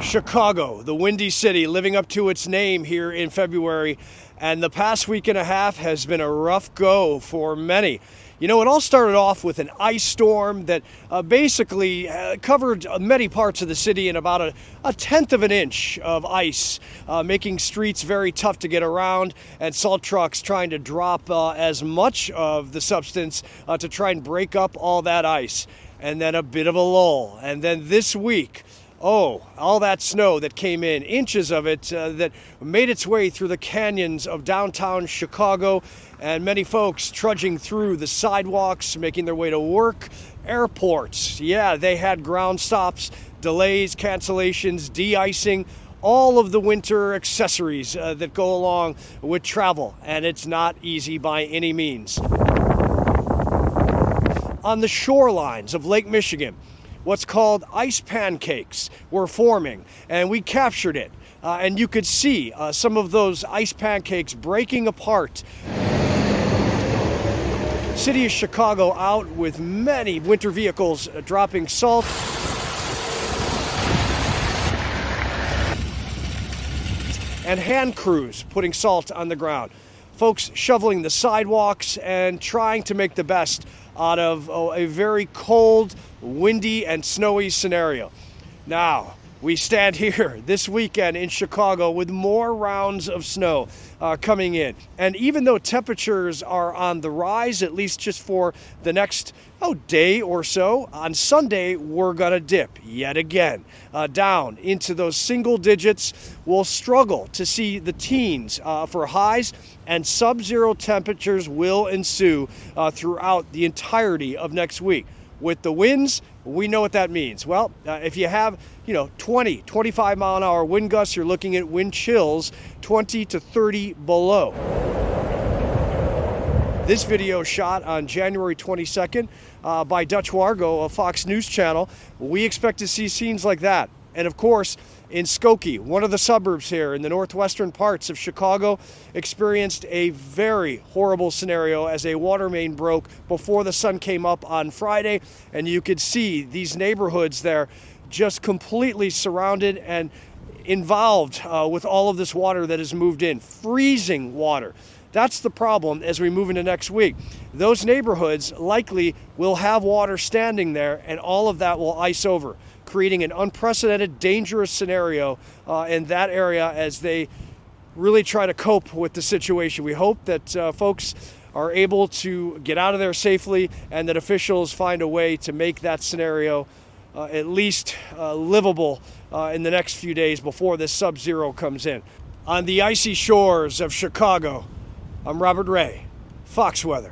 Chicago, the Windy City, living up to its name here in February. And the past week and a half has been a rough go for many. You know, it all started off with an ice storm that basically covered many parts of the city in about a tenth of an inch of ice, making streets very tough to get around, and salt trucks trying to drop as much of the substance to try and break up all that ice. And then a bit of a lull. And then this week, all that snow that came in, inches of it, that made its way through the canyons of downtown Chicago, and many folks trudging through the sidewalks, making their way to work. Airports, yeah, they had ground stops, delays, cancellations, de-icing, all of the winter accessories that go along with travel, and it's not easy by any means. On the shorelines of Lake Michigan, what's called ice pancakes were forming, and we captured it. And you could see some of those ice pancakes breaking apart. City of Chicago out with many winter vehicles dropping salt. And hand crews putting salt on the ground. Folks shoveling the sidewalks and trying to make the best out of a very cold, windy, and snowy scenario. Now, we stand here this weekend in Chicago with more rounds of snow coming in. And even though temperatures are on the rise, at least just for the next day or so, on Sunday we're going to dip yet again down into those single digits. We'll struggle to see the teens for highs, and sub-zero temperatures will ensue throughout the entirety of next week. With the winds, we know what that means. Well, if you have 20, 25 mile an hour wind gusts, you're looking at wind chills 20 to 30 below. This video shot on January 22nd by Dutch Wargo of Fox News Channel. We expect to see scenes like that. And of course, in Skokie, one of the suburbs here in the northwestern parts of Chicago, experienced a very horrible scenario as a water main broke before the sun came up on Friday. And you could see these neighborhoods there just completely surrounded and involved with all of this water that has moved in, freezing water. That's the problem as we move into next week. Those neighborhoods likely will have water standing there, and all of that will ice over, creating an unprecedented, dangerous scenario in that area as they really try to cope with the situation. We hope that folks are able to get out of there safely, and that officials find a way to make that scenario at least livable in the next few days before this sub-zero comes in. On the icy shores of Chicago, I'm Robert Ray, Fox Weather.